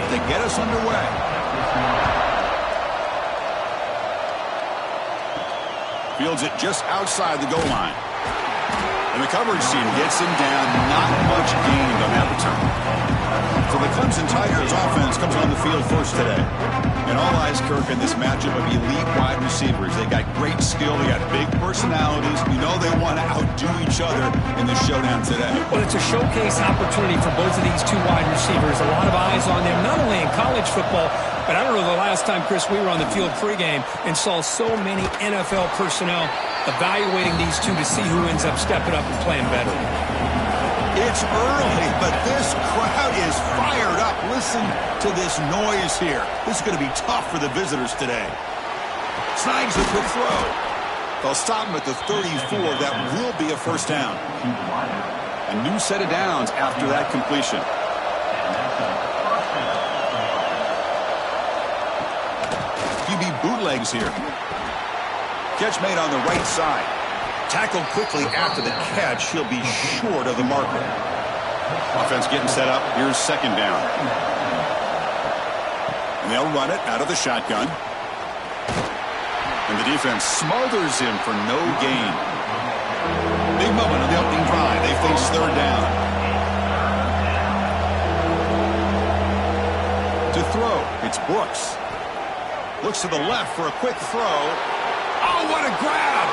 to get us underway. Fields it just outside the goal line. And the coverage team gets him down. Not much gained on that return. So the Clemson Tigers offense comes on the field first today. And all eyes, Kirk, in this matchup of elite wide receivers. They got great skill. They got big personalities. You know they want to outdo each other in the showdown today. Well, it's a showcase opportunity for both of these two wide receivers. A lot of eyes on them, not only in college football, but I don't know the last time, Chris, we were on the field pregame and saw so many NFL personnel evaluating these two to see who ends up stepping up and playing better. It's early, but this crowd is fired up. Listen to this noise here. This is going to be tough for the visitors today. Snags the quick throw. They'll stop him at the 34. That will be a first down. A new set of downs after that completion. QB bootlegs here. Catch made on the right side. Tackled quickly after the catch. He'll be short of the marker. Offense getting set up. Here's second down. And they'll run it out of the shotgun. And the defense smothers him for no gain. Big moment on the opening drive. They face third down. To throw, it's Brooks. Looks to the left for a quick throw. Oh, what a grab!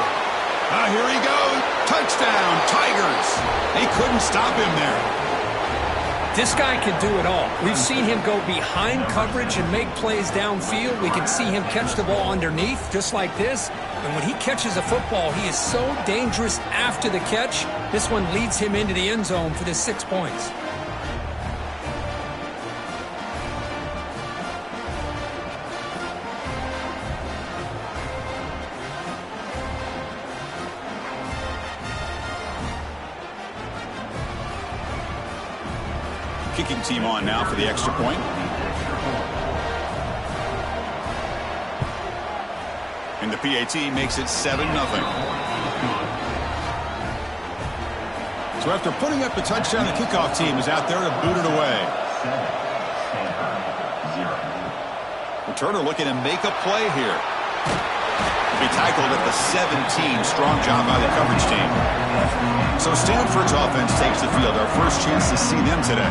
Here he goes. Touchdown, Tigers. They couldn't stop him there. This guy can do it all. We've seen him go behind coverage and make plays downfield. We can see him catch the ball underneath, just like this. And when he catches a football, he is so dangerous after the catch. This one leads him into the end zone for the 6 points. Kicking team on now for the extra point. And the PAT makes it 7-0. So after putting up the touchdown, the kickoff team is out there to boot it away. Returner looking to make a play here. Will be tackled at the 17. Strong job by the coverage team. So Stanford's offense takes the field. Our first chance to see them today.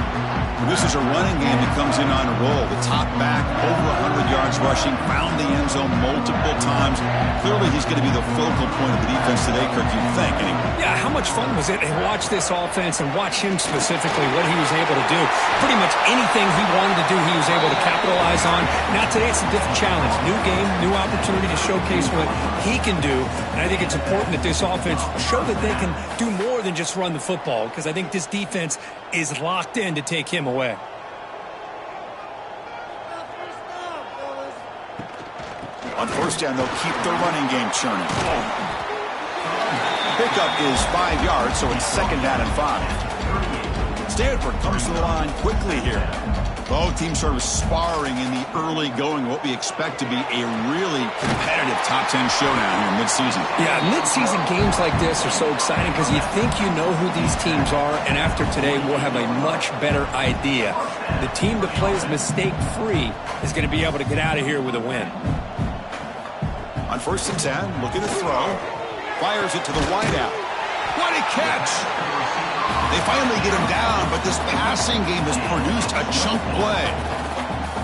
This is a running game that comes in on a roll. The top back, over 100 yards rushing, found the end zone multiple times. Clearly, he's going to be the focal point of the defense today, Kirk, you think, anyway. Yeah, how much fun was it to watch this offense and watch him specifically, what he was able to do. Pretty much anything he wanted to do, he was able to capitalize on. Now today, it's a different challenge. New game, new opportunity to showcase what he can do. And I think it's important that this offense show that they can do more than just run the football, because I think this defense is locked in to take him away. On first down, they'll keep their running game churning. Pickup is 5 yards, so it's second down and 5. Stanford comes to the line quickly here. Both teams sort of sparring in the early going, what we expect to be a really competitive top 10 showdown here in midseason. Yeah, midseason games like this are so exciting because you think you know who these teams are, and after today, we'll have a much better idea. The team that plays mistake-free is going to be able to get out of here with a win. On first and 10, looking to throw. Fires it to the wideout. What a catch! They finally get him down, but this passing game has produced a chunk play.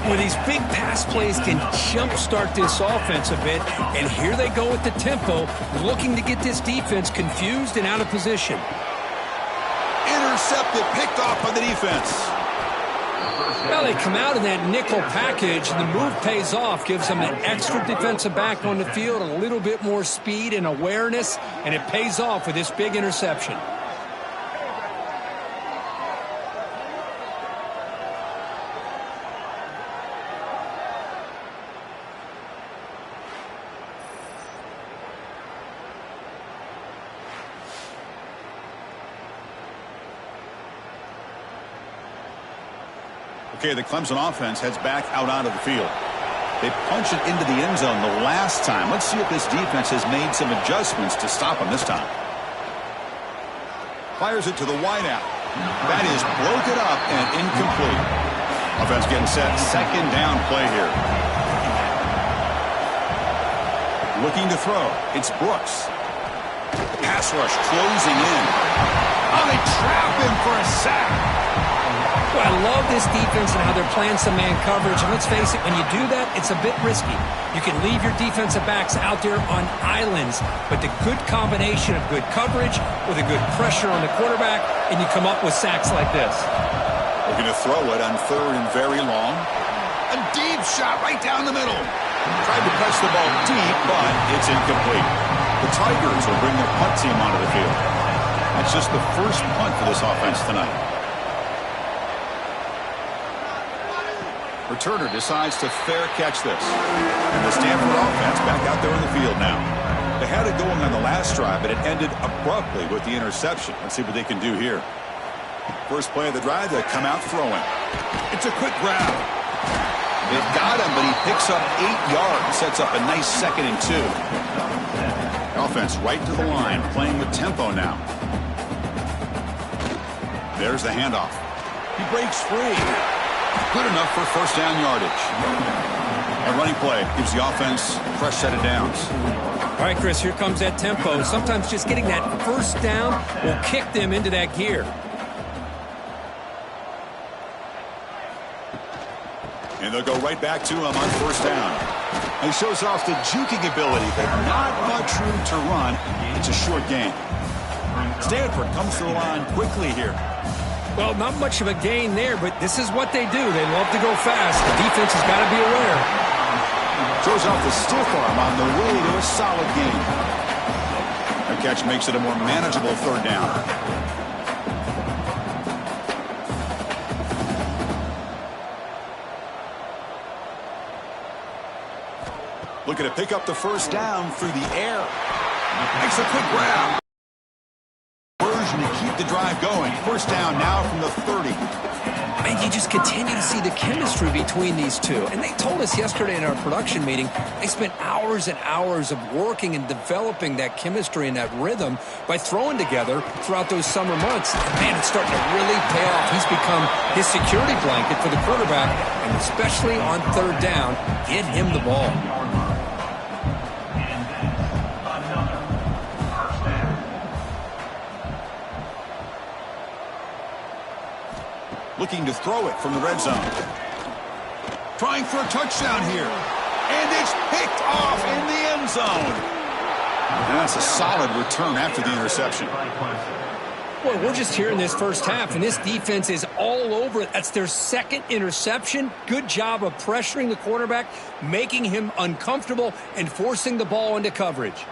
Well, these big pass plays can jumpstart this offense a bit, and here they go with the tempo, looking to get this defense confused and out of position. Intercepted, picked off by the defense. Well, they come out in that nickel package, and the move pays off, gives them an extra defensive back on the field, a little bit more speed and awareness, and it pays off with this big interception. Okay, the Clemson offense heads back out onto the field. They punch it into the end zone the last time. Let's see if this defense has made some adjustments to stop them this time. Fires it to the wideout. That is broken up and incomplete. Offense getting set. Second down play here. Looking to throw. It's Brooks. Pass rush closing in. Oh, they trap him for a sack. Well, I love this defense and how they're playing some man coverage. And let's face it, when you do that, it's a bit risky. You can leave your defensive backs out there on islands, but the good combination of good coverage with a good pressure on the quarterback, and you come up with sacks like this. Looking to throw it on third and very long. A deep shot right down the middle. Tried to press the ball deep, but it's incomplete. The Tigers will bring their punt team onto the field. That's just the first punt for this offense tonight. Returner decides to fair catch this. And the Stanford offense back out there in the field now. They had it going on the last drive, but it ended abruptly with the interception. Let's see what they can do here. First play of the drive, they come out throwing. It's a quick grab. They've got him, but he picks up 8 yards. Sets up a nice 2nd and 2. Offense right to the line, playing with tempo now. There's the handoff. He breaks free. Good enough for first down yardage. A running play gives the offense a fresh set of downs. All right, Chris, here comes that tempo. Sometimes just getting that first down will kick them into that gear. And they'll go right back to him on first down. He shows off the juking ability, but not much room to run. It's a short game. Stanford comes to the line quickly here. Well, not much of a gain there, but this is what they do. They love to go fast. The defense has got to be aware. Throws off the stiff arm on the way to a solid gain. The catch makes it a more manageable third down. Looking to pick up the first down through the air. Makes a quick grab. To keep the drive going. First down now from the 30. And you just continue to see the chemistry between these two. And they told us yesterday in our production meeting, they spent hours and hours of working and developing that chemistry and that rhythm by throwing together throughout those summer months. And man, it's starting to really pay off. He's become his security blanket for the quarterback, and especially on third down, get him the ball. Looking to throw it from the red zone. Trying for a touchdown here. And it's picked off in the end zone. And that's a solid return after the interception. Well, we're just here in this first half, and this defense is all over it. That's their 2nd interception. Good job of pressuring the quarterback, making him uncomfortable, and forcing the ball into coverage.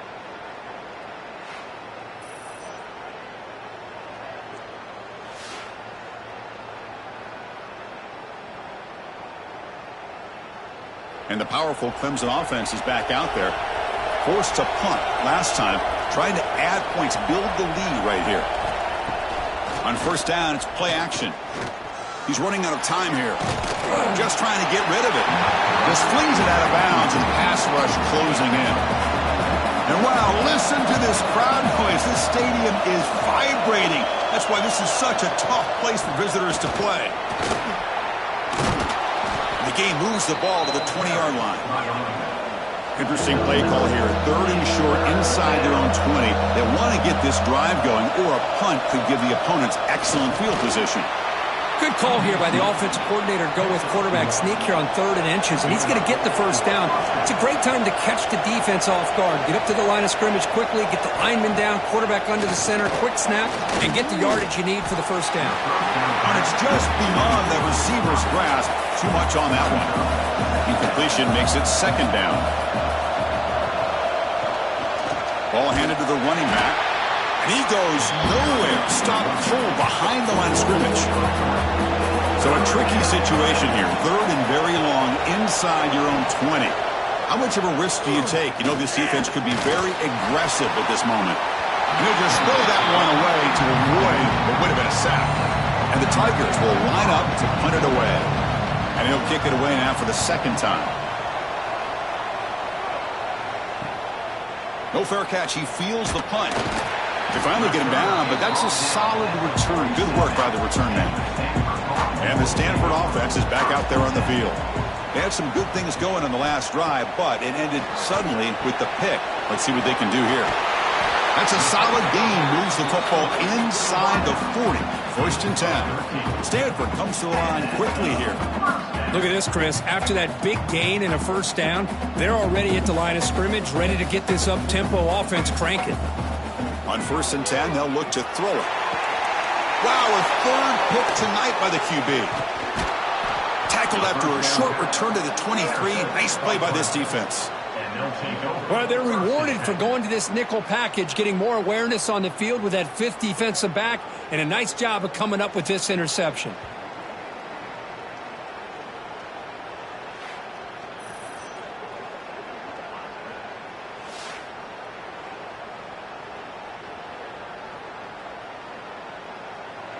And the powerful Clemson offense is back out there. Forced to punt last time. Trying to add points, build the lead right here. On first down, it's play action. He's running out of time here. Just trying to get rid of it. Just flings it out of bounds, and pass rush closing in. And wow, listen to this crowd noise. This stadium is vibrating. That's why this is such a tough place for visitors to play. The game moves the ball to the 20-yard line. Interesting play call here. 3rd and short inside their own 20. They want to get this drive going, or a punt could give the opponents excellent field position. Good call here by the offensive coordinator to go with quarterback sneak here on 3rd and inches, and he's going to get the first down. It's a great time to catch the defense off guard. Get up to the line of scrimmage quickly, get the lineman down, quarterback under the center, quick snap, and get the yardage you need for the first down. And it's just beyond the receiver's grasp. Too much on that one. Incompletion makes it 2nd down. Ball handed to the running back. And he goes nowhere. Stop full behind the line of scrimmage. So a tricky situation here. 3rd and very long inside your own 20. How much of a risk do you take? You know this defense could be very aggressive at this moment. And he'll just throw that one away to avoid what would have been a sack. And the Tigers will line up to punt it away. And he'll kick it away now for the 2nd time. No fair catch. He feels the punt. They finally get him down, but that's a solid return. Good work by the return man. And the Stanford offense is back out there on the field. They had some good things going on the last drive, but it ended suddenly with the pick. Let's see what they can do here. That's a solid gain. Moves the football inside the 40. 1st and 10. Stanford comes to the line quickly here. Look at this, Chris. After that big gain and a 1st down, they're already at the line of scrimmage, ready to get this up-tempo offense cranking. On 1st and 10, they'll look to throw it. Wow, a 3rd pick tonight by the QB. Tackled after a short return to the 23. Nice play by this defense. Well, they're rewarded for going to this nickel package, getting more awareness on the field with that 5th defensive back, and a nice job of coming up with this interception.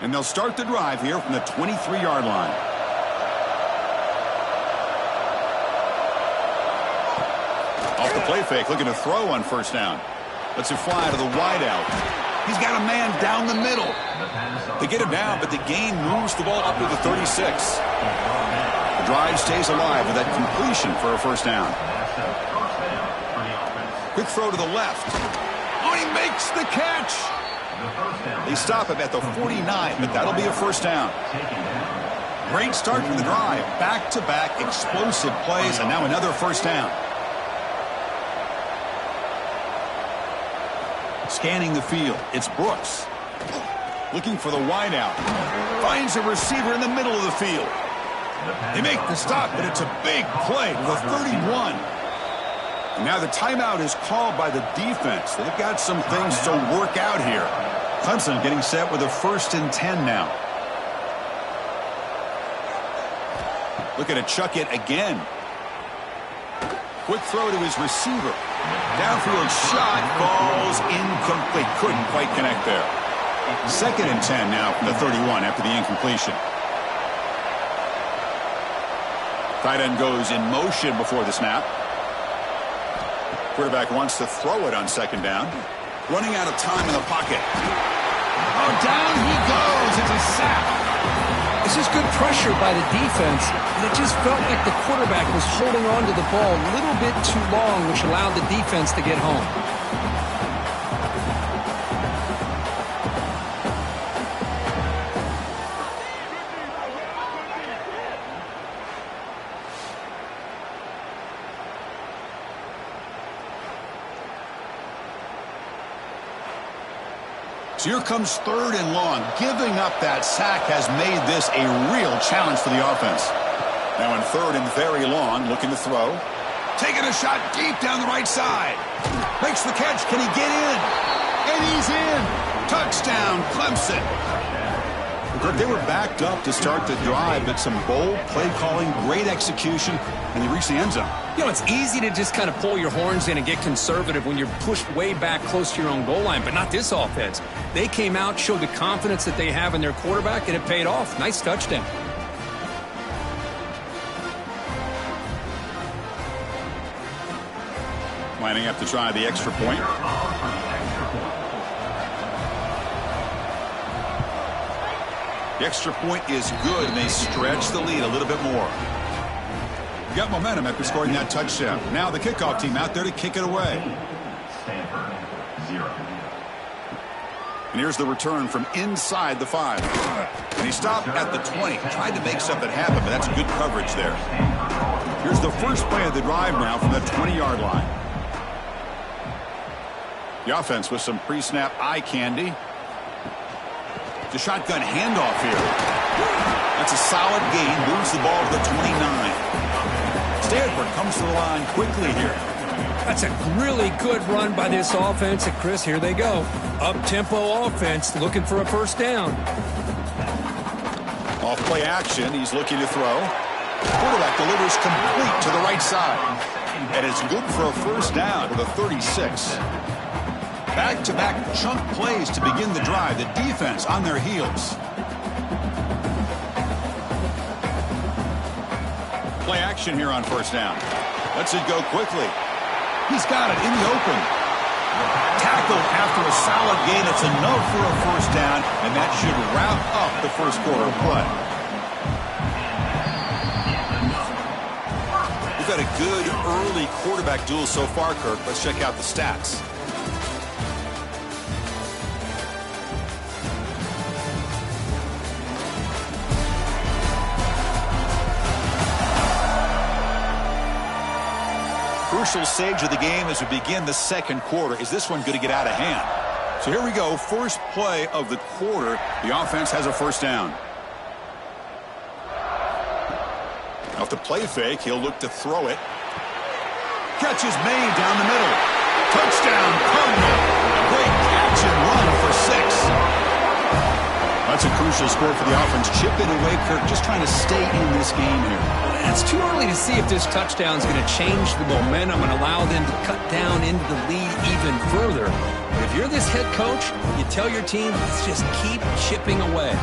And they'll start the drive here from the 23-yard line. Off the play fake, looking to throw on 1st down. Lets it fly to the wideout. He's got a man down the middle. They get him down, but the gain moves the ball up to the 36. The drive stays alive with that completion for a 1st down. Quick throw to the left. Oh, he makes the catch. They stop him at the 49, but that'll be a 1st down. Great start from the drive. Back-to-back explosive plays, and now another 1st down. Scanning the field, it's Brooks. Looking for the wideout. Finds a receiver in the middle of the field. They make the stop, but it's a big play to the 31. And now the timeout is called by the defense. They've got some things to work out here. Clemson getting set with a 1st and 10 now. Looking to chuck it again. Quick throw to his receiver. Downfield shot falls incomplete. Couldn't quite connect there. 2nd and 10 now from the 31 after the incompletion. Tight end goes in motion before the snap. Quarterback wants to throw it on 2nd down. Running out of time in the pocket. Oh, down he goes. It's a sack. This is good pressure by the defense, and it just felt like the quarterback was holding on to the ball a little bit too long, which allowed the defense to get home. So here comes 3rd and long. Giving up that sack has made this a real challenge for the offense. Now in 3rd and very long, looking to throw. Taking a shot deep down the right side. Makes the catch. Can he get in? And he's in. Touchdown, Clemson. They were backed up to start the drive, but some bold play calling, great execution, and they reached the end zone. You know, it's easy to just kind of pull your horns in and get conservative when you're pushed way back close to your own goal line, but not this offense. They came out, showed the confidence that they have in their quarterback, and it paid off. Nice touchdown. Lining up to try the extra point. The extra point is good, and they stretch the lead a little bit more. Got momentum after scoring that touchdown. Now the kickoff team out there to kick it away. Stanford, 0. And here's the return from inside the 5. And he stopped at the 20. Tried to make something happen, but that's good coverage there. Here's the first play of the drive now from the 20-yard line. The offense with some pre-snap eye candy. The shotgun handoff here. That's a solid gain. Moves the ball to the 29. Stanford comes to the line quickly here. That's a really good run by this offense. And, Chris, here they go. Up-tempo offense looking for a 1st down. Off play action. He's looking to throw. Quarterback delivers complete to the right side. And it's good for a 1st down to the 36. Back-to-back chunk plays to begin the drive. The defense on their heels. Play action here on 1st down. Lets it go quickly. He's got it in the open. Tackled after a solid gain. It's enough for a 1st down, and that should wrap up the 1st quarter of play. had a good early quarterback duel so far, Kirk. Let's check out the stats. Crucial stage of the game as we begin the second quarter. Is this one going to get out of hand? So here we go. First play of the quarter. The offense has a first down. Off the play fake, he'll look to throw it. Catch is made down the middle. Touchdown, Cardinal. A great catch and run for 6. That's a crucial score for the offense. Chipping away, Kirk, just trying to stay in this game here. It's too early to see if this touchdown is going to change the momentum and allow them to cut down into the lead even further. But if you're this head coach, you tell your team, let's just keep chipping away.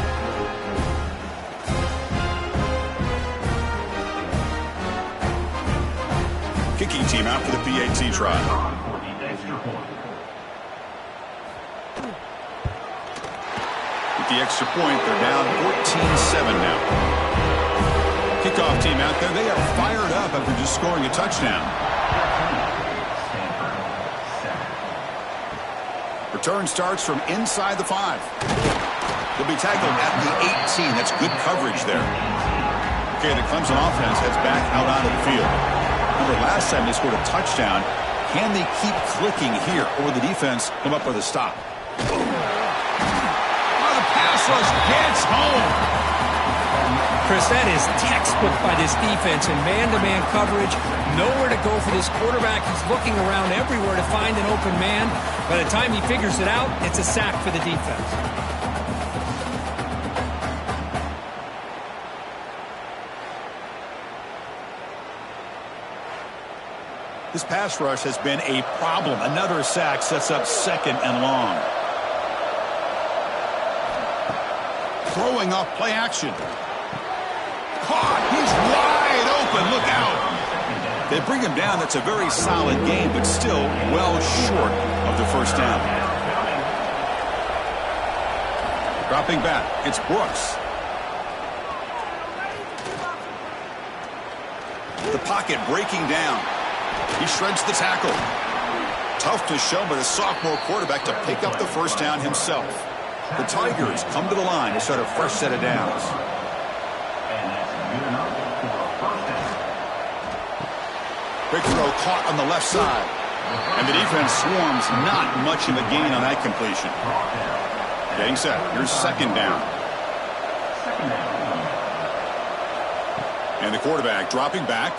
Kicking team out for the PAT try. With the extra point, they're down 14-7 now. Kickoff team out there. They are fired up after just scoring a touchdown. Return starts from inside the 5. They'll be tackled at the 18. That's good coverage there. Okay, the Clemson offense heads back out onto the field. Remember, last time they scored a touchdown. Can they keep clicking here, or will the defense come up with a stop? Oh, the pass rush gets home. Chris, that is textbook by this defense in man-to-man coverage. Nowhere to go for this quarterback. He's looking around everywhere to find an open man. By the time he figures it out, it's a sack for the defense. This pass rush has been a problem. Another sack sets up second and long. Throwing off play action. Caught. He's wide open. Look out. They bring him down. That's a very solid game, but still well short of the first down. Dropping back. It's Brooks. The pocket breaking down. He shreds the tackle. Tough to show by the sophomore quarterback to pick up the first down himself. The Tigers come to the line to start a fresh set of downs. Big throw caught on the left side. And the defense swarms. Not much of a gain on that completion. Getting set. Here's second down. And the quarterback dropping back.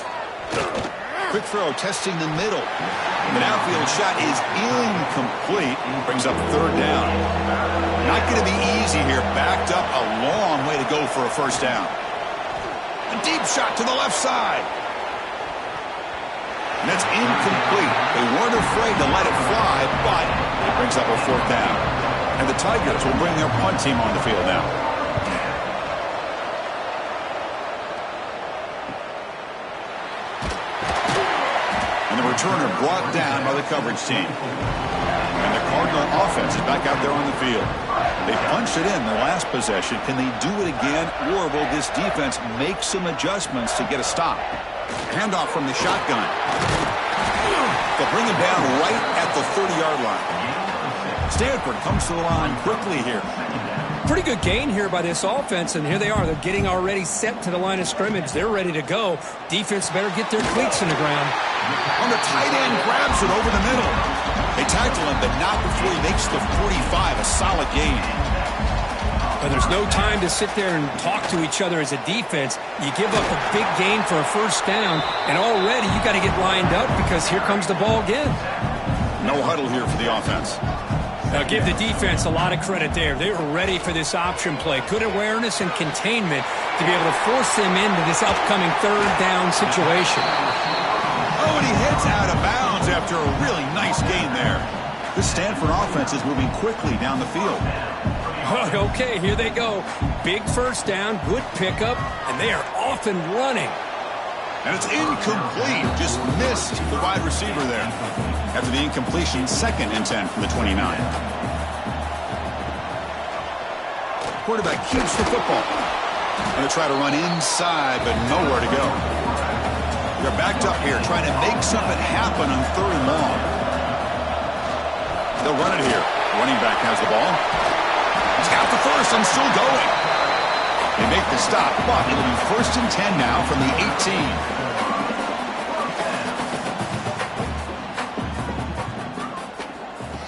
Quick throw testing the middle. The downfield shot is incomplete. Brings up third down. Not going to be easy here. Backed up a long way to go for a first down. A deep shot to the left side. And that's incomplete. They weren't afraid to let it fly, but it brings up a fourth down. And the Tigers will bring their punt team on the field now. And the returner brought down by the coverage team. And the Cardinal offense is back out there on the field. They punched it in their last possession. Can they do it again, or will this defense make some adjustments to get a stop? Handoff from the shotgun. They'll bring him down right at the 30-yard line. Stanford comes to the line quickly here. Pretty good gain here by this offense, and here they are. They're getting already set to the line of scrimmage. They're ready to go. Defense better get their cleats in the ground. On the tight end, grabs it over the middle. They tackle him, but not before he makes the 45. A solid gain. But there's no time to sit there and talk to each other as a defense. You give up a big gain for a first down, and already you got to get lined up because here comes the ball again. No huddle here for the offense. Now give the defense a lot of credit there. They were ready for this option play. Good awareness and containment to be able to force them into this upcoming third down situation. Oh, and he heads out of bounds after a really nice gain there. This Stanford offense is moving quickly down the field. Okay, here they go. Big first down, good pickup, and they are off and running. And it's incomplete. Just missed the wide receiver there. After the incompletion, 2nd and 10 from the 29. Quarterback keeps the football. And they try to run inside, but nowhere to go. They're backed up here trying to make something happen on 3rd and long. They'll run it here. Running back has the ball. He's got the first and still going. They make the stop, but it'll be 1st and 10 now from the 18.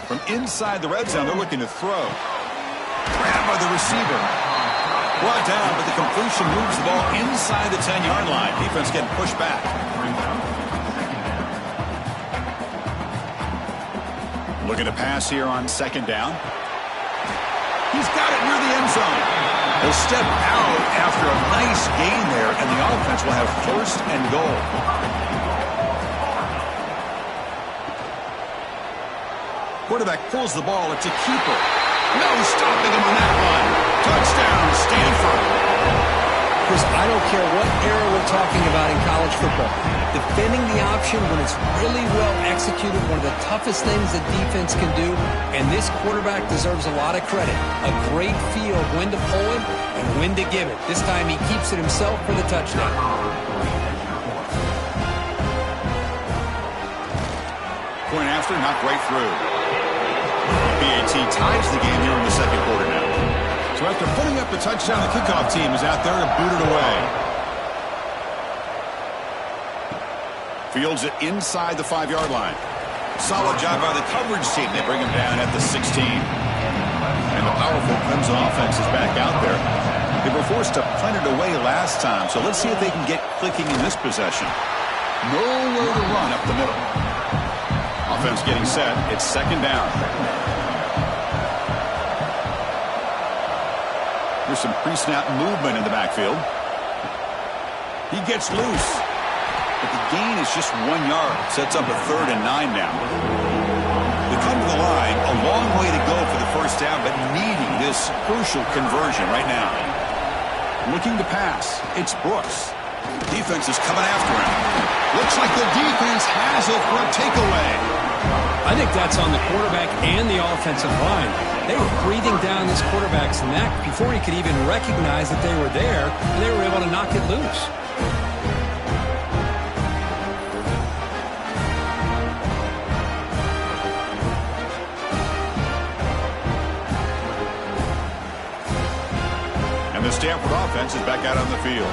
From inside the red zone, they're looking to throw. Grabbed by the receiver. Brought down, but the completion moves the ball inside the 10-yard line. Defense getting pushed back. Looking to pass here on 2nd down. He's got it near the end zone. He'll step out after a nice gain there, and the offense will have 1st and goal. Quarterback pulls the ball. It's a keeper. No stopping him on that one. Touchdown, Stanford. Chris, I don't care what era we're talking about in college football. Defending the option when it's really well executed, one of the toughest things that defense can do, and this quarterback deserves a lot of credit. A great feel of when to pull it and when to give it. This time he keeps it himself for the touchdown. Point after, knocked right through. PAT ties the game here in the 2nd quarter now. So after putting up the touchdown, the kickoff team is out there to boot it away. Fields it inside the 5-yard line. Solid job by the coverage team. They bring him down at the 16. And the powerful Clemson offense is back out there. They were forced to punt it away last time, so let's see if they can get clicking in this possession. Nowhere to run up the middle. Offense getting set. It's 2nd down. There's some pre-snap movement in the backfield. He gets loose. But the gain is just 1 yard. Sets up a 3rd and 9 now. They come to the line. A long way to go for the 1st down, but needing this crucial conversion right now. Looking to pass. It's Brooks. Defense is coming after him. Looks like the defense has it for a takeaway. I think that's on the quarterback and the offensive line. They were breathing down this quarterback's neck before he could even recognize that they were there, and they were able to knock it loose. And the Stanford offense is back out on the field.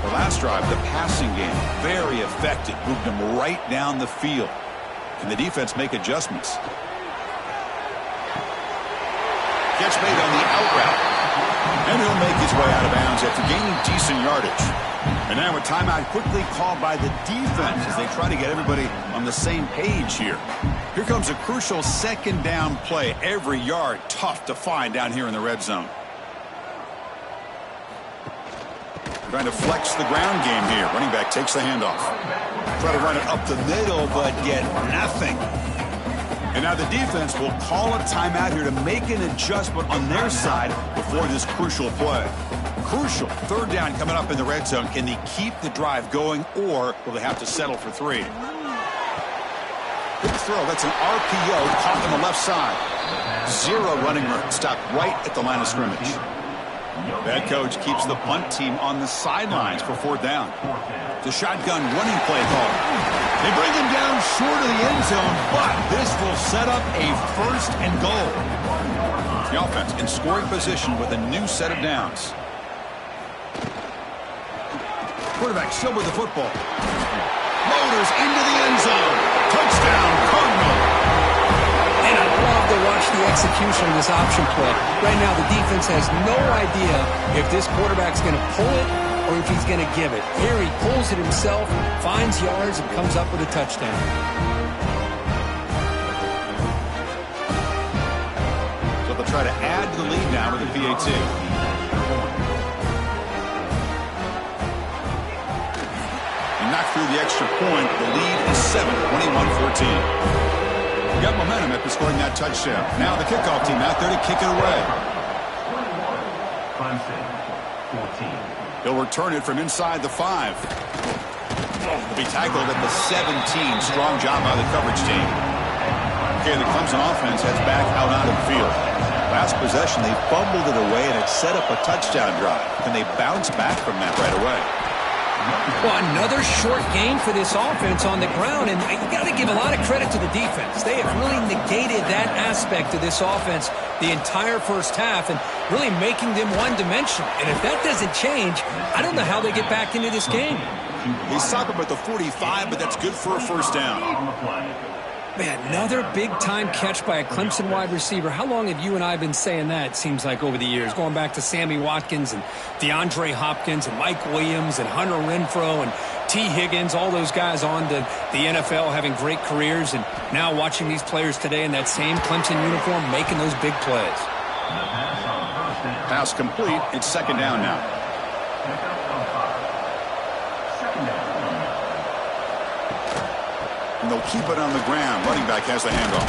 The last drive, the passing game, very effective. Moved them right down the field. Can the defense make adjustments? Catch made on the out route. And he'll make his way out of bounds after gaining decent yardage. And now a timeout quickly called by the defense as they try to get everybody on the same page here. Here comes a crucial 2nd down play. Every yard tough to find down here in the red zone. Trying to flex the ground game here. Running back takes the handoff. Try to run it up the middle, but get nothing. And now the defense will call a timeout here to make an adjustment on their side before this crucial play. Crucial 3rd down coming up in the red zone. Can they keep the drive going, or will they have to settle for 3? Good throw. That's an RPO caught on the left side. 0 running room. Stopped right at the line of scrimmage. Bad coach keeps the punt team on the sidelines for 4th down. The shotgun running play call. They bring him down short of the end zone, but this will set up a 1st and goal. The offense in scoring position with a new set of downs. Quarterback still with the football. Motors into the end zone. Touchdown, Cardinal. And I love to watch the execution of this option play. Right now, the defense has no idea if this quarterback's going to pull it or if he's going to give it. Here he pulls it himself, finds yards, and comes up with a touchdown. So they'll try to add to the lead now with the PAT. And knocked through the extra point. The lead is 7, 21-14. Got momentum after scoring that touchdown. Now the kickoff team out there to kick it away. He'll return it from inside the 5. He'll be tackled at the 17. Strong job by the coverage team. Okay, the Clemson offense heads back out onto the field. Last possession, they fumbled it away, and it set up a touchdown drive. Can they bounce back from that right away? Well, another short gain for this offense on the ground, and you got to give a lot of credit to the defense. They have really negated that aspect of this offense the entire first half and really making them one-dimensional. And if that doesn't change, I don't know how they get back into this game. They stop him at the 45, but that's good for a first down. Man, another big-time catch by a Clemson wide receiver. How long have you and I been saying that, it seems like, over the years? Going back to Sammy Watkins and DeAndre Hopkins and Mike Williams and Hunter Renfrow and T. Higgins, all those guys on to the NFL having great careers, and now watching these players today in that same Clemson uniform making those big plays. Pass complete. It's second down now. And they'll keep it on the ground. Running back has the handoff.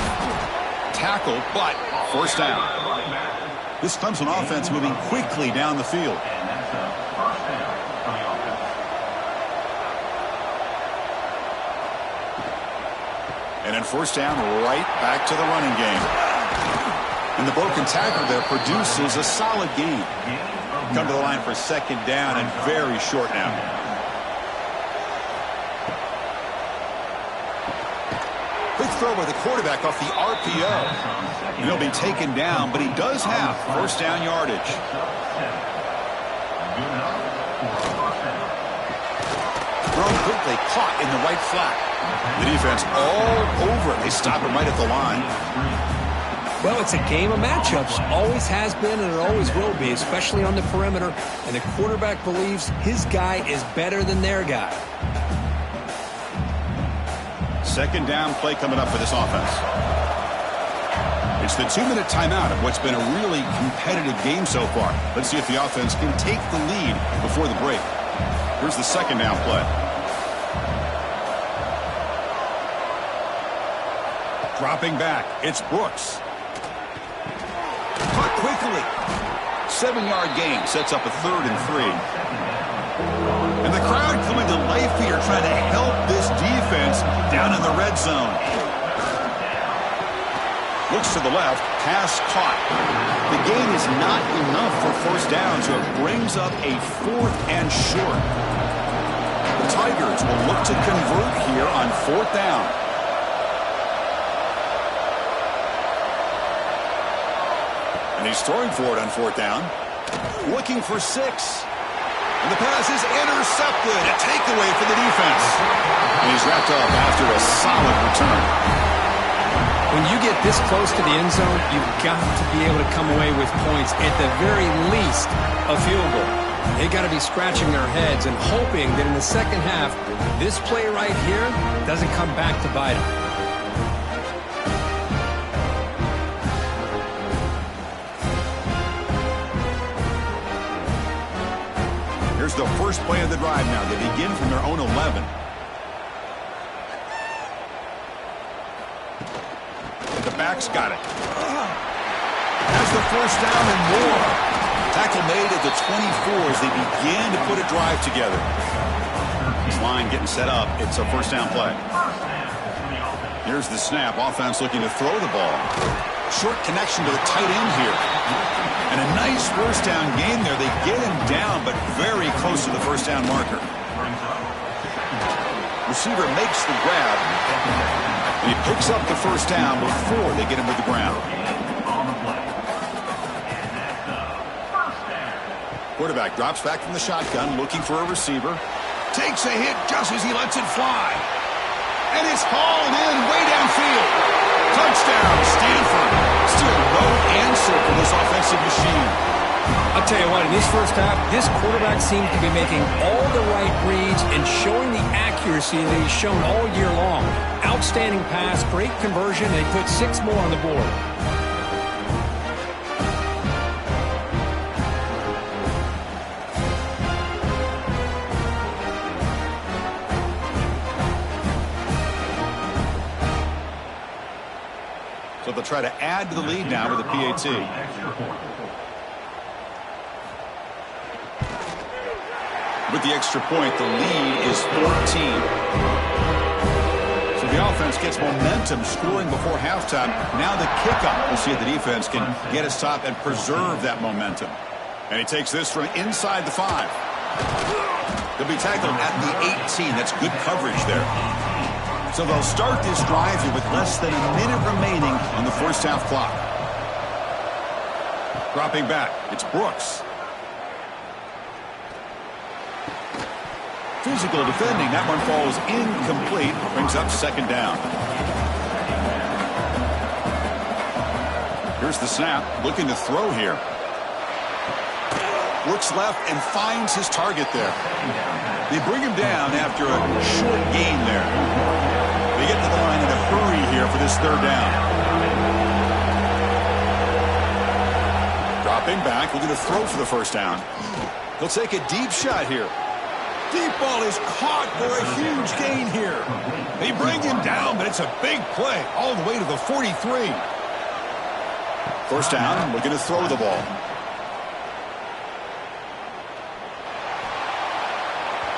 Tackle, but first down. This Clemson offense moving quickly down the field. And then first down, right back to the running game. And the broken tackle there produces a solid gain. Come to the line for second down and very short now. Quick throw by the quarterback off the RPO. And he'll be taken down, but he does have first down yardage. Thrown quickly, caught in the right flat. The defense all over it. They stop him right at the line. Well, it's a game of matchups. Always has been and it always will be, especially on the perimeter. And the quarterback believes his guy is better than their guy. Second down play coming up for this offense. It's the 2-minute timeout of what's been a really competitive game so far. Let's see if the offense can take the lead before the break. Here's the second down play. Dropping back, it's Brooks. Caught quickly. 7-yard gain sets up a 3rd and 3. And the crowd coming to life here trying to help this defense down in the red zone. Looks to the left, pass caught. The gain is not enough for first down, so it brings up a 4th and short. The Tigers will look to convert here on 4th down. And he's throwing for it on 4th down. Looking for 6. And the pass is intercepted. A takeaway for the defense. And he's wrapped up after a solid return. When you get this close to the end zone, you've got to be able to come away with points, at the very least, a field goal. They've got to be scratching their heads and hoping that in the second half, this play right here doesn't come back to bite them. Here's the first play of the drive now. They begin from their own 11. And the back's got it. Has the first down and more. Tackle made at the 24 as they begin to put a drive together. This line getting set up. It's a first down play. Here's the snap. Offense looking to throw the ball. Short connection to the tight end here. And a nice first down gain there. They get him down, but very close to the first down marker. Receiver makes the grab. And he picks up the first down before they get him to the ground. Quarterback drops back from the shotgun, looking for a receiver. Takes a hit just as he lets it fly. And it's hauled in way downfield. Touchdown, Stanford. Still no answer for this offensive machine. I'll tell you what, in this first half, this quarterback seems to be making all the right reads and showing the accuracy that he's shown all year long. Outstanding pass, great conversion. They put 6 more on the board. So they'll try to add to the lead now with a PAT. With the extra point, the lead is 14. So the offense gets momentum scoring before halftime. Now the kickoff. We'll see if the defense can get a stop and preserve that momentum. And he takes this from inside the 5. He'll be tackled at the 18. That's good coverage there. So they'll start this drive here with less than a minute remaining on the first half clock. Dropping back, it's Brooks. Physical defending, that one falls incomplete. Brings up second down. Here's the snap, looking to throw here. Looks left and finds his target there. They bring him down after a short gain there. They get to the line in a hurry here for this third down. Dropping back, looking to throw for the first down. He'll take a deep shot here. Deep ball is caught for a huge gain here. They bring him down, but it's a big play all the way to the 43. First down, looking to throw the ball.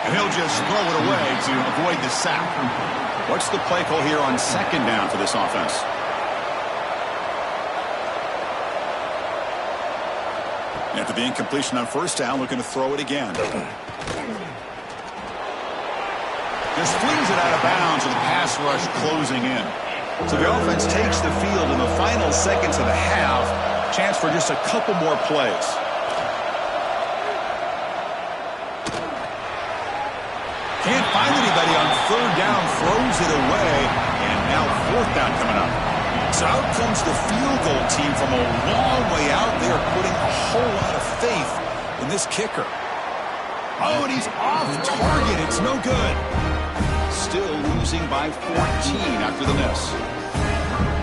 And he'll just throw it away to avoid the sack. What's the play call here on second down for this offense? After the incompletion on first down, looking to throw it again. Just flings it out of bounds with the pass rush closing in. So the offense takes the field in the final seconds of the half. Chance for just a couple more plays. Can't find anybody on third down, throws it away, and now fourth down coming up. So out comes the field goal team from a long way out there, putting a whole lot of faith in this kicker. Oh, and he's off target. It's no good. Still losing by 14 after the miss.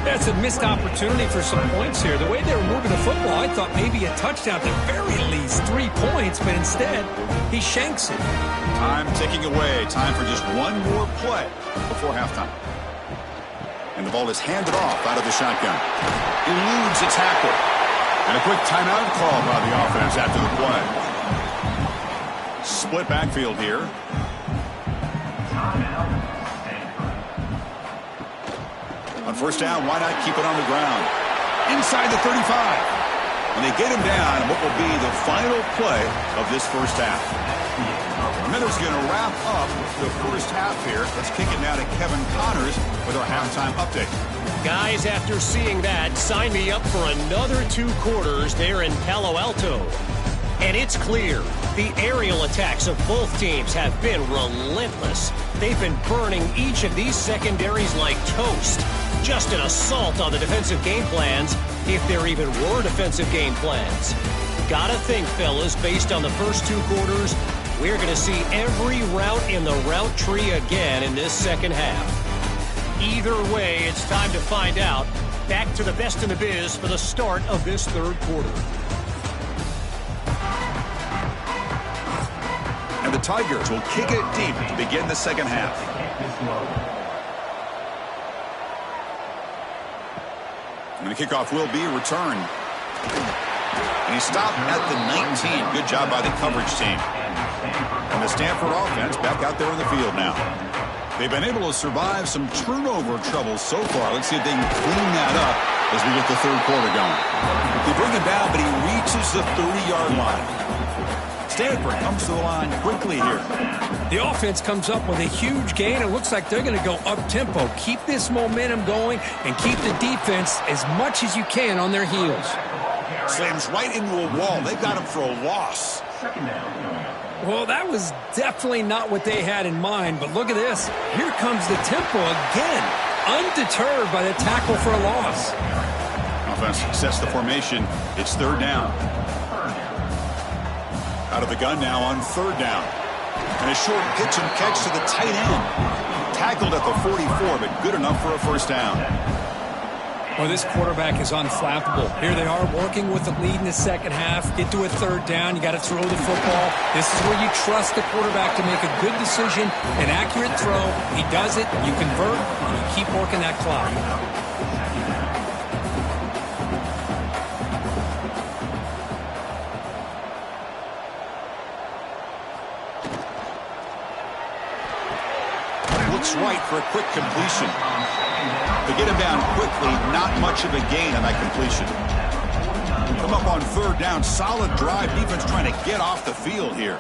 That's a missed opportunity for some points here. The way they were moving the football, I thought maybe a touchdown, at the very least 3 points, but instead, he shanks it. Time ticking away. Time for just one more play before halftime. And the ball is handed off out of the shotgun. Eludes a tackle. And a quick timeout call by the offense after the play. Split backfield here. On first down, why not keep it on the ground? Inside the 35. And they get him down, what will be the final play of this first half. Miller's going to wrap up the first half here. Let's kick it now to Kevin Connors with our halftime update. Guys, after seeing that, sign me up for another 2 quarters there in Palo Alto. And it's clear, the aerial attacks of both teams have been relentless. They've been burning each of these secondaries like toast. Just an assault on the defensive game plans, if there even were defensive game plans. Gotta think, fellas, based on the first 2 quarters, we're going to see every route in the route tree again in this second half. Either way, it's time to find out. Back to the best in the biz for the start of this third quarter. And the Tigers will kick it deep to begin the second half. And the kickoff will be returned. And he stopped at the 19. Good job by the coverage team. And the Stanford offense back out there in the field now. They've been able to survive some turnover trouble so far. Let's see if they can clean that up as we get the third quarter going. They bring him down, but he reaches the 30-yard line. Stanford comes to the line quickly here. The offense comes up with a huge gain. It looks like they're going to go up-tempo. Keep this momentum going and keep the defense as much as you can on their heels. Slams right into a wall. They got him for a loss. Well, that was definitely not what they had in mind, but look at this. Here comes the tempo again, undeterred by the tackle for a loss. Offense sets the formation. It's third down. Out of the gun now on third down. And a short pitch and catch to the tight end. Tackled at the 44, but good enough for a first down. Well, this quarterback is unflappable. Here they are working with the lead in the second half. Get to a third down. You got to throw the football. This is where you trust the quarterback to make a good decision, an accurate throw. He does it. You convert, and you keep working that clock. Looks right for a quick completion. To get him down quickly, not much of a gain on that completion. Come up on third down, solid drive. Defense trying to get off the field here.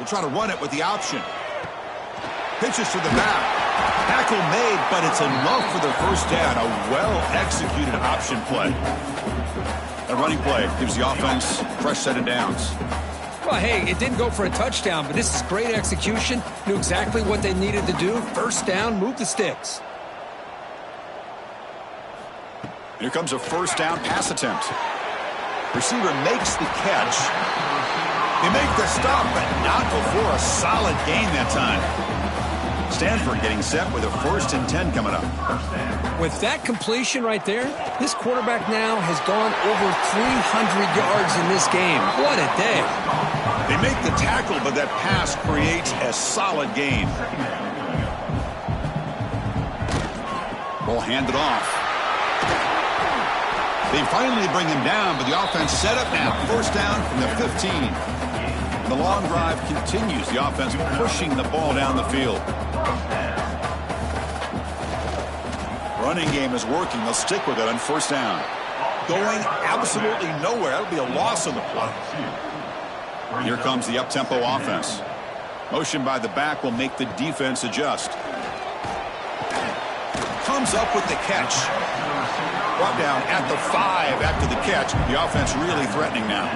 We'll try to run it with the option. Pitches to the back. Tackle made, but it's enough for the first down. A well-executed option play. A running play gives the offense a fresh set of downs. Well, hey, it didn't go for a touchdown, but this is great execution. Knew exactly what they needed to do. First down, move the sticks. Here comes a first down pass attempt. Receiver makes the catch. They make the stop, but not before a solid gain that time. Stanford getting set with a 1st and 10 coming up. With that completion right there, this quarterback now has gone over 300 yards in this game. What a day. They make the tackle, but that pass creates a solid gain. Ball handed off. They finally bring him down, but the offense set up now. First down from the 15. The long drive continues. The offense pushing the ball down the field. Running game is working. They'll stick with it on first down. Going absolutely nowhere. That'll be a loss on the play. Here comes the up-tempo offense. Motion by the back will make the defense adjust. Comes up with the catch. Brought down at the 5 after the catch. The offense really threatening now.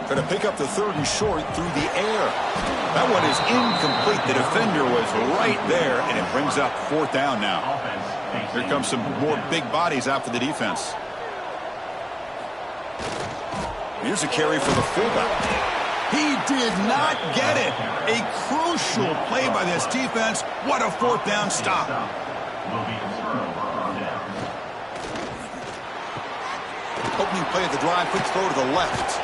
Going to pick up the 3rd and short through the air. That one is incomplete. The defender was right there, and it brings up 4th down now. Here comes some more big bodies out for the defense. Here's a carry for the fullback. He did not get it. A crucial play by this defense. What a 4th down stop. Opening play of the drive. Quick throw to the left.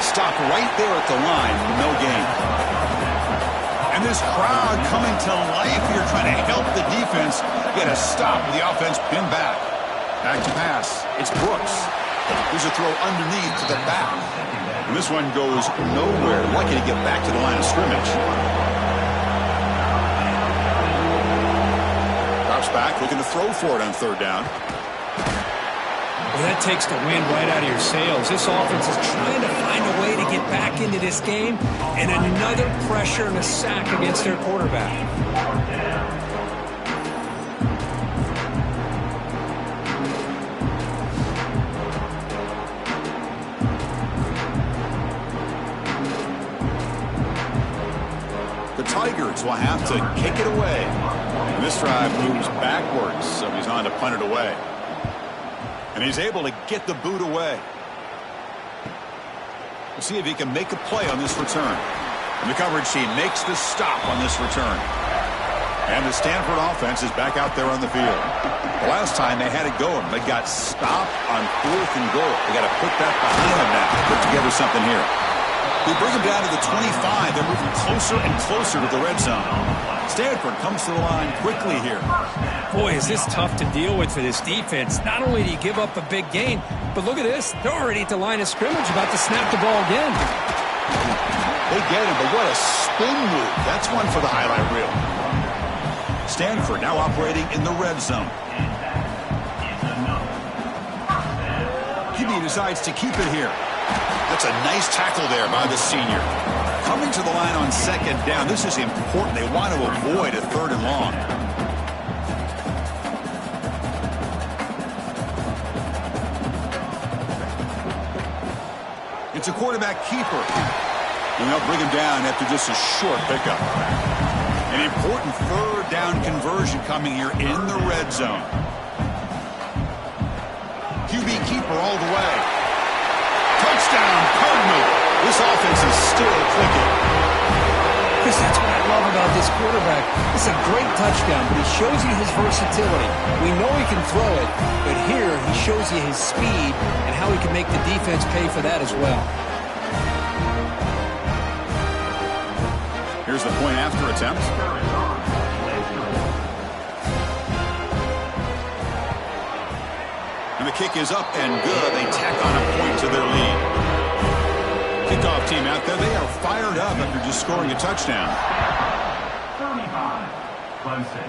Stop right there at the line. No gain. And this crowd coming to life here trying to help the defense get a stop with the offense pinned back. Back to pass. It's Brooks. Here's a throw underneath to the back. And this one goes nowhere. Lucky to get back to the line of scrimmage. Drops back, looking to throw for it on 3rd down. Well, that takes the wind right out of your sails. This offense is trying to find a way to get back into this game, and another pressure and a sack against their quarterback. The Tigers will have to kick it away. And this drive moves backwards, so he's on to punt it away. And he's able to get the boot away. We'll see if he can make a play on this return. And the coverage team makes the stop on this return. And the Stanford offense is back out there on the field. The last time they had it going, they got stopped on 4th and goal. They got to put that behind them now. Put together something here. They bring him down to the 25. They're moving closer and closer to the red zone. Stanford comes to the line quickly here. Boy, is this tough to deal with for this defense. Not only do you give up a big gain, but look at this. They're already at the line of scrimmage, about to snap the ball again. They get him, but what a spin move. That's one for the highlight reel. Stanford now operating in the red zone. QB decides to keep it here. That's a nice tackle there by the senior. Coming to the line on 2nd down. This is important. They want to avoid a 3rd and long. It's a quarterback keeper. And they'll bring him down after just a short pickup. An important 3rd down conversion coming here in the red zone. QB keeper all the way. Touchdown, Cardinal. This offense is still clicking. Chris, that's what I love about this quarterback. It's a great touchdown, but he shows you his versatility. We know he can throw it, but here he shows you his speed and how he can make the defense pay for that as well. Here's the point after attempt. And the kick is up and good. They tack on a point to their lead. Kickoff team out there, they are fired up after just scoring a touchdown. 35, Clemson,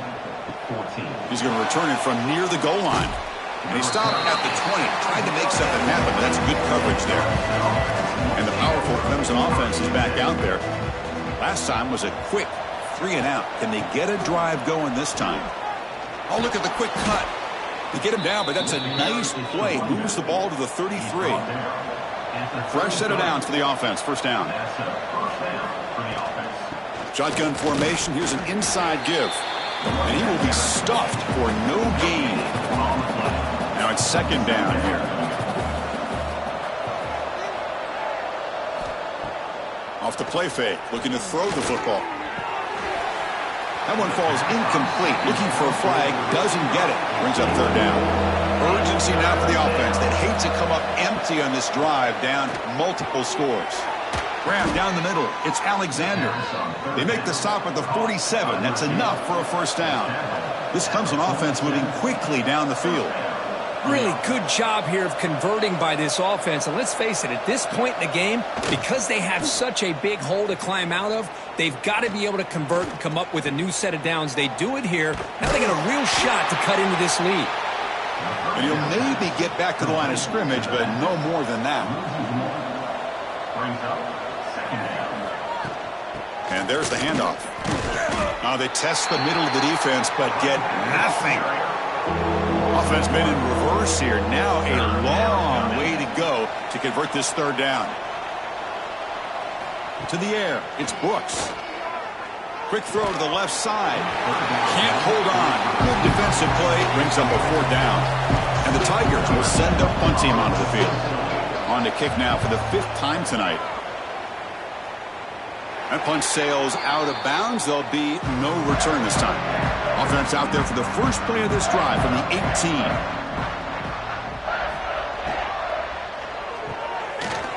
14. He's going to return it from near the goal line. And he stopped at the 20, tried to make something happen, but that's good coverage there. And the powerful Clemson offense is back out there. Last time was a quick 3 and out. Can they get a drive going this time? Oh, look at the quick cut. They get him down, but that's a nice play. Moves the ball to the 33. Fresh set of downs for the offense. First down. Shotgun formation. Here's an inside give. And he will be stuffed for no gain. Now it's second down here. Off the play fake. Looking to throw the football. That one falls incomplete. Looking for a flag. Doesn't get it. Brings up third down. Urgency now for the offense. They'd hate to come up empty on this drive, down multiple scores. Graham down the middle. It's Alexander. They make the stop at the 47. That's enough for a first down. This comes on offense moving quickly down the field. Really good job here of converting by this offense. And let's face it, at this point in the game, because they have such a big hole to climb out of, they've got to be able to convert and come up with a new set of downs. They do it here. Now they get a real shot to cut into this lead. And he'll maybe get back to the line of scrimmage, but no more than that. And there's the handoff. Now they test the middle of the defense, but get nothing. Offense made in reverse here. Now a long way to go to convert this third down. To the air. It's Brooks. Quick throw to the left side. Can't hold on. Good defensive play. Brings up a fourth down. And the Tigers will send their punt team onto the field. On to kick now for the 5th time tonight. That punt sails out of bounds. There'll be no return this time. Offense out there for the first play of this drive from the 18.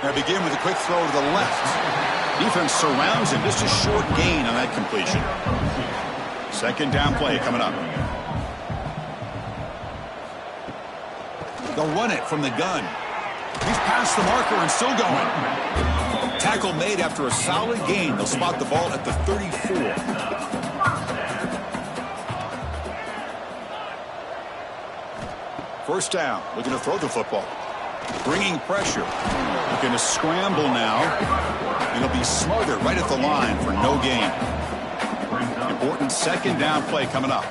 Now begin with a quick throw to the left. Defense surrounds him. Just a short gain on that completion. Second down play coming up. They'll run it from the gun. He's past the marker and still going. Tackle made after a solid gain. They'll spot the ball at the 34. First down. Looking to throw the football. Bringing pressure. Looking to scramble now. And he'll be smothered right at the line for no gain. Important second down play coming up.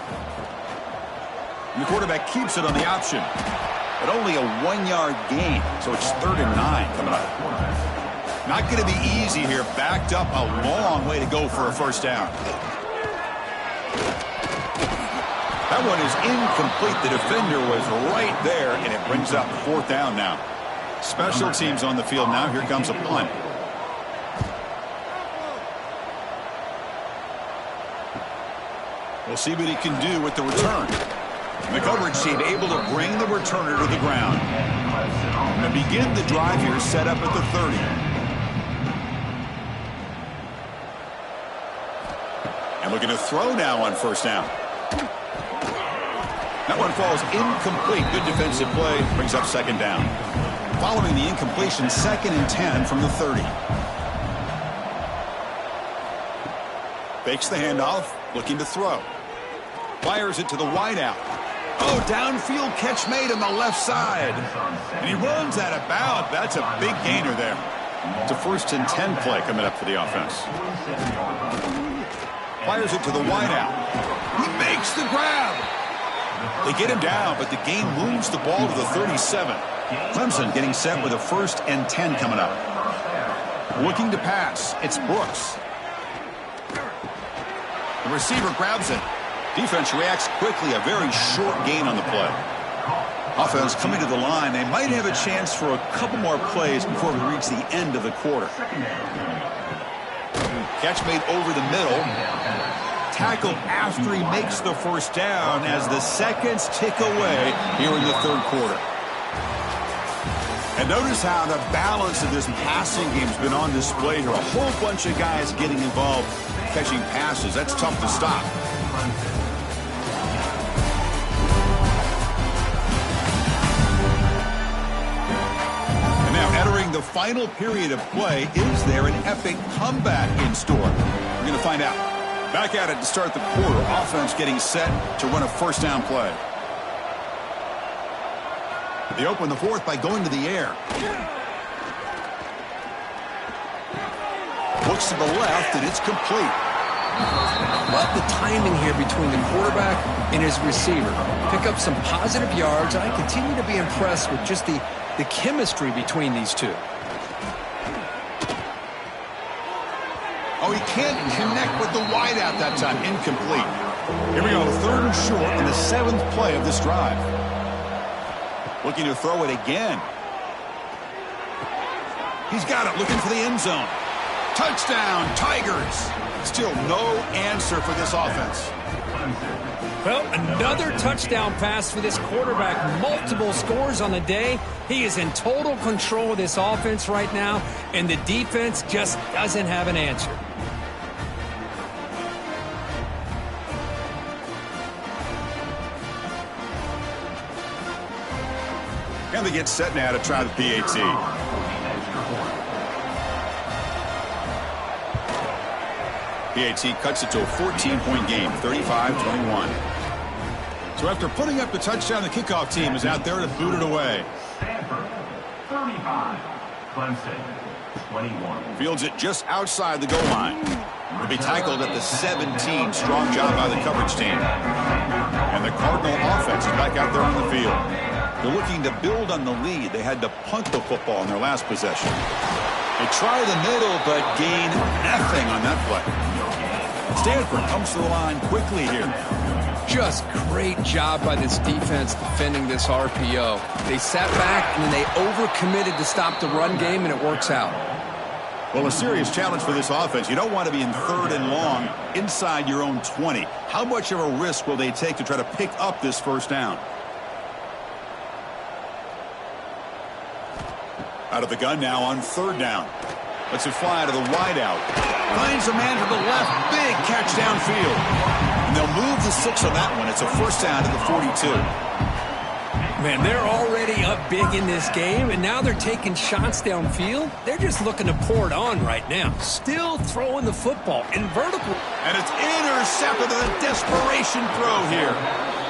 And the quarterback keeps it on the option. But only a 1-yard gain. So it's 3rd and 9 coming up. Not going to be easy here. Backed up a long way to go for a first down. That one is incomplete. The defender was right there, and it brings up 4th down now. Special teams on the field now. Here comes a punt. We'll see what he can do with the return. And the coverage team able to bring the returner to the ground. And begin the drive here, set up at the 30. And looking to throw now on first down. That one falls incomplete. Good defensive play. Brings up second down. Following the incompletion, 2nd and 10 from the 30. Fakes the handoff. Looking to throw. Fires it to the wideout. Oh, downfield catch made on the left side. And he runs out of bounds. That's a big gainer there. It's a 1st and 10 play coming up for the offense. Fires it to the wideout. He makes the grab. They get him down, but the game moves the ball to the 37. Clemson getting set with a 1st and 10 coming up. Looking to pass. It's Brooks. The receiver grabs it. Defense reacts quickly. A very short gain on the play. Offense coming to the line. They might have a chance for a couple more plays before we reach the end of the quarter. Catch made over the middle. Tackled after he makes the first down as the seconds tick away here in the 3rd quarter. And notice how the balance of this passing game has been on display here. A whole bunch of guys getting involved catching passes. That's tough to stop. And now entering the final period of play, is there an epic comeback in store? We're going to find out. Back at it to start the quarter. Offense getting set to run a first down play. They open the fourth by going to the air. Looks to the left, and it's complete. Love the timing here between the quarterback and his receiver. Pick up some positive yards. I continue to be impressed with just the chemistry between these two. Oh, he can't connect with the wideout that time. Incomplete. Here we go, 3rd and short in the 7th play of this drive. Looking to throw it again. He's got it, looking for the end zone. Touchdown, Tigers. Still no answer for this offense. Well, another touchdown pass for this quarterback. Multiple scores on the day. He is in total control of this offense right now, and the defense just doesn't have an answer. And they get set now to try the PAT. PAT cuts it to a 14-point game, 35-21. So after putting up the touchdown, the kickoff team is out there to boot it away. Stanford, 35. Clemson, 21. Fields it just outside the goal line. Will be tackled at the 17. Strong job by the coverage team. And the Cardinal offense is back out there on the field. They're looking to build on the lead. They had to punt the football in their last possession. They try the middle, but gain nothing on that play. Stanford comes to the line quickly here. Just great job by this defense defending this RPO. They sat back, and then they overcommitted to stop the run game, and it works out. Well, a serious challenge for this offense. You don't want to be in 3rd and long inside your own 20. How much of a risk will they take to try to pick up this 1st down? Out of the gun now on 3rd down. Lets it fly to the wideout. Finds a man to the left. Big catch downfield. And they'll move the 6 on that one. It's a 1st down to the 42. Man, they're already up big in this game, and now they're taking shots downfield. They're just looking to pour it on right now. Still throwing the football in vertical. And it's intercepted in a desperation throw here.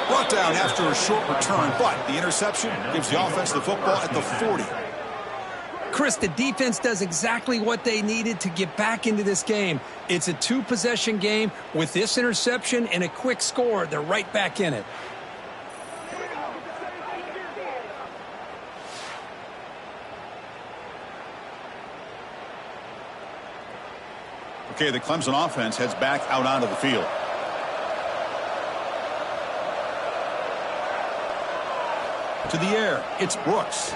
Brought down after a short return, but the interception gives the offense the football at the 40. Chris, the defense does exactly what they needed to get back into this game. It's a 2-possession game. With this interception and a quick score, they're right back in it. Okay, the Clemson offense heads back out onto the field. To the air, it's Brooks.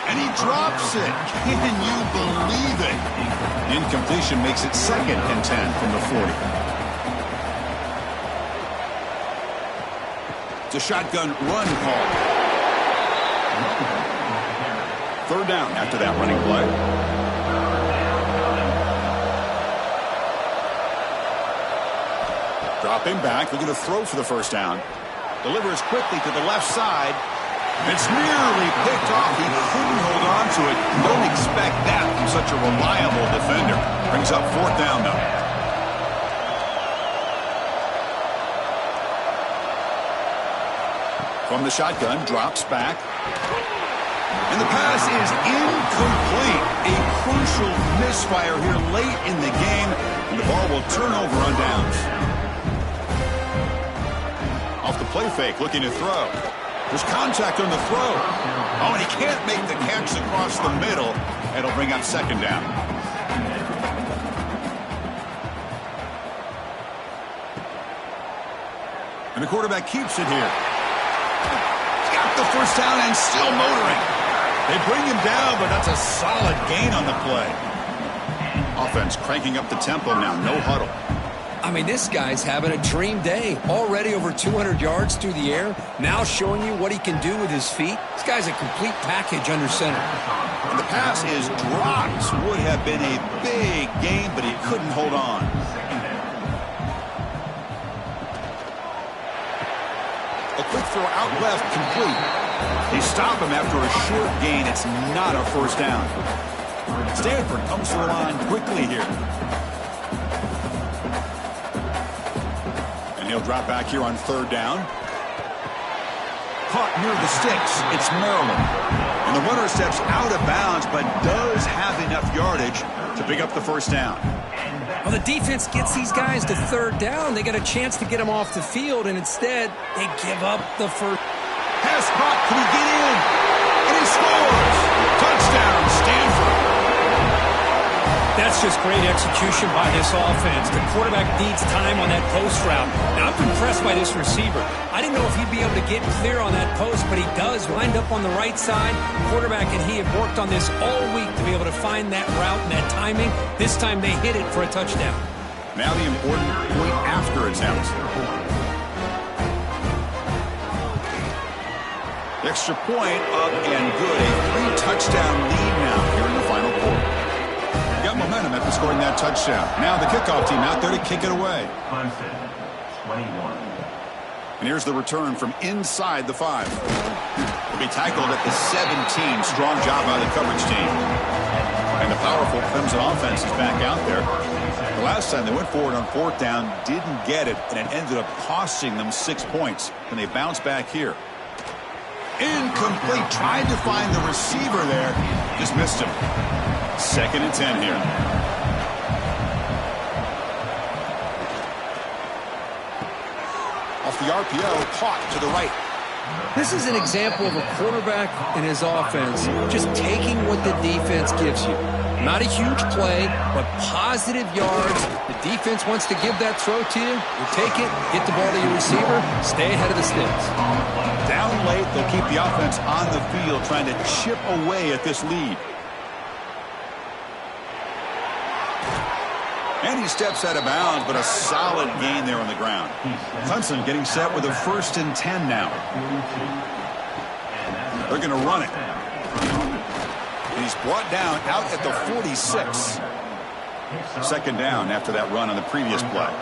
And he drops it. Can you believe it? Incompletion makes it 2nd and 10 from the 40. It's a shotgun run call. 3rd down after that running play. Dropping back, looking to throw for the 1st down. Delivers quickly to the left side. It's nearly picked off. He couldn't hold on to it. Don't expect that from such a reliable defender. Brings up 4th down, though. From the shotgun, drops back. And the pass is incomplete. A crucial misfire here late in the game. And the ball will turn over on downs. Off the play fake, looking to throw. There's contact on the throw. Oh, and he can't make the catch across the middle. It'll bring up 2nd down. And the quarterback keeps it here. Got the 1st down and still motoring. They bring him down, but that's a solid gain on the play. Offense cranking up the tempo now. No huddle. I mean, this guy's having a dream day. Already over 200 yards through the air. Now showing you what he can do with his feet. This guy's a complete package under center. And the pass is dropped. Would have been a big gain, but he couldn't hold on. A quick throw out left, complete. They stop him after a short gain. It's not a 1st down. Stanford comes to the line quickly here. He'll drop back here on 3rd down. caught near the sticks. It's Maryland. And the runner steps out of bounds, but does have enough yardage to pick up the first down. Well, the defense gets these guys to third down. They got a chance to get them off the field, and instead, they give up the first. Pass caught. Can he get in? And he scores. Touchdown, Stanford. That's just great execution by this offense. The quarterback needs time on that post route. Now, I'm impressed by this receiver. I didn't know if he'd be able to get clear on that post, but he does. Lined up on the right side. Quarterback and he have worked on this all week to be able to find that route and that timing. This time they hit it for a touchdown. Now the important point after attempt. Extra point up and good. A 3-touchdown lead now here in the final quarter. Got momentum after scoring that touchdown. Now the kickoff team out there to kick it away. Clemson, 21. And here's the return from inside the 5. Will be tackled at the 17. Strong job by the coverage team. And the powerful Clemson offense is back out there. The last time they went forward on 4th down, didn't get it, and it ended up costing them 6 points. And they bounce back here. Incomplete. Tried to find the receiver there. Just missed him. 2nd and 10 here. Off the RPO, caught to the right. This is an example of a quarterback and his offense just taking what the defense gives you. Not a huge play, but positive yards. The defense wants to give that throw to you. You take it, get the ball to your receiver, stay ahead of the sticks. Down late, they'll keep the offense on the field trying to chip away at this lead. And he steps out of bounds, but a solid gain there on the ground. Clemson getting set with a 1st and 10 now. They're going to run it. And he's brought down out at the 46. 2nd down after that run on the previous play.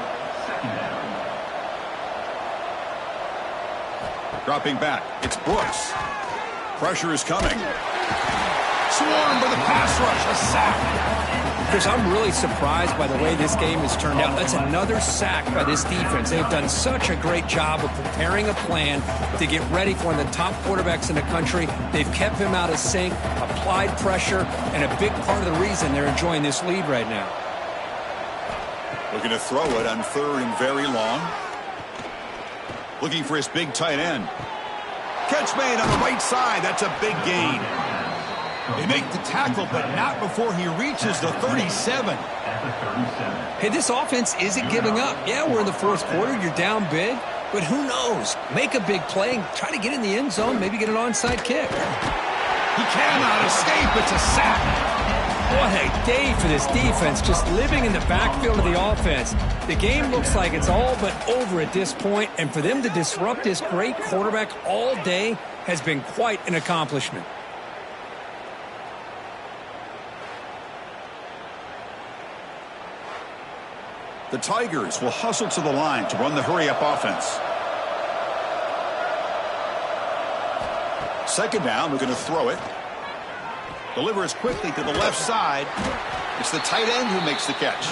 Dropping back. It's Brooks. Pressure is coming. Swarmed by the pass rush. A sack. Chris, I'm really surprised by the way this game has turned out. That's another sack by this defense. They've done such a great job of preparing a plan to get ready for one of the top quarterbacks in the country. They've kept him out of sync, applied pressure, and a big part of the reason they're enjoying this lead right now. Looking to throw it on 3rd and very long. Looking for his big tight end. Catch made on the right side. That's a big gain. They make the tackle, but not before he reaches the 37. Hey, this offense isn't giving up. Yeah, we're in the 4th quarter. You're down big. But who knows? Make a big play and try to get in the end zone, maybe get an onside kick. He cannot escape. It's a sack. What a day for this defense, just living in the backfield of the offense. The game looks like it's all but over at this point, and for them to disrupt this great quarterback all day has been quite an accomplishment. The Tigers will hustle to the line to run the hurry-up offense. 2nd down, we're going to throw it. Delivers quickly to the left side. It's the tight end who makes the catch.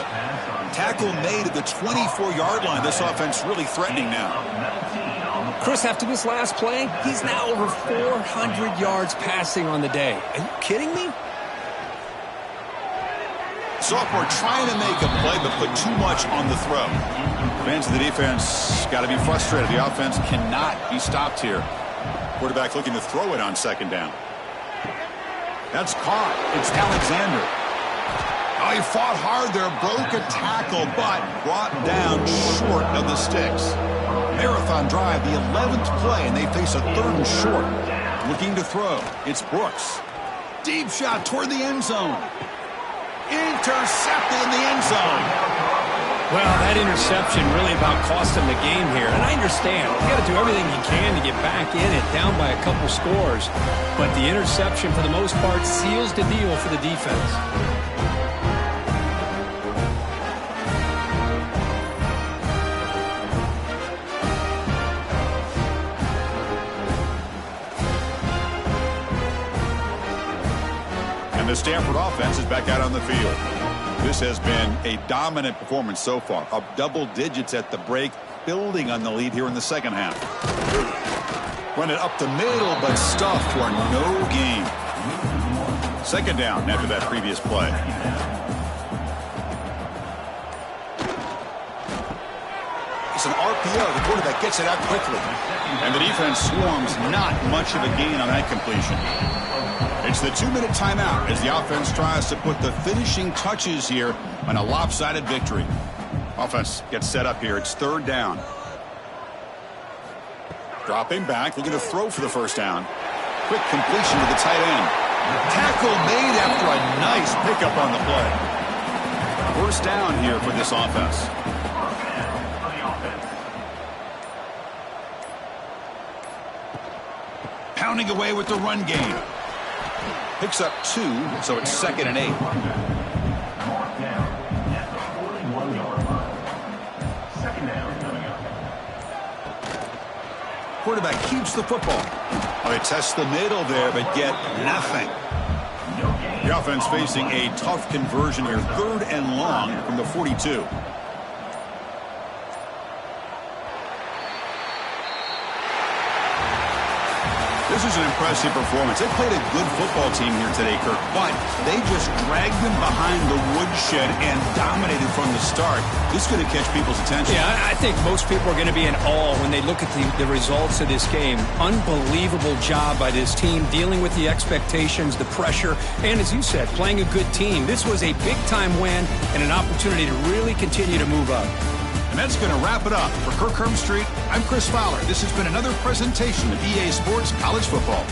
Tackle made at the 24-yard line. This offense really threatening now. Chris, after this last play, he's now over 400 yards passing on the day. Are you kidding me? Sophomore trying to make a play, but put too much on the throw. Fans of the defense got to be frustrated. The offense cannot be stopped here. Quarterback looking to throw it on 2nd down. That's caught. It's Alexander. Oh, he fought hard there, broke a tackle, but brought down short of the sticks. Marathon drive, the 11th play, and they face a 3rd and short. Looking to throw. It's Brooks. Deep shot toward the end zone. Intercepted in the end zone. Well, that interception really about cost him the game here. And I understand. You got to do everything you can to get back in it, down by a couple scores. But the interception, for the most part, seals the deal for the defense. And the Stanford offense is back out on the field. This has been a dominant performance so far. Up double digits at the break, building on the lead here in the 2nd half. Run it up the middle, but stuffed for no gain. Second down after that previous play. It's an RPO. The quarterback gets it out quickly. And the defense swarms. Not much of a gain on that completion. It's the 2-minute timeout as the offense tries to put the finishing touches here on a lopsided victory. Offense gets set up here. It's third down. Dropping back, looking to throw for the first down. Quick completion to the tight end. Tackle made after a nice pickup on the play. First down here for this offense. Pounding away with the run game. Picks up 2, so it's 2nd and 8. Quarterback keeps the football. They test the middle there, but get nothing. The offense facing a tough conversion here. 3rd and long from the 42. This is an impressive performance. They played a good football team here today, Kirk, but they just dragged them behind the woodshed and dominated from the start. This is going to catch people's attention. Yeah, I think most people are going to be in awe when they look at the results of this game. Unbelievable job by this team, dealing with the expectations, the pressure, and as you said, playing a good team. This was a big-time win and an opportunity to really continue to move up. And that's going to wrap it up. For Kirk Street, I'm Chris Fowler. This has been another presentation of EA Sports College Football.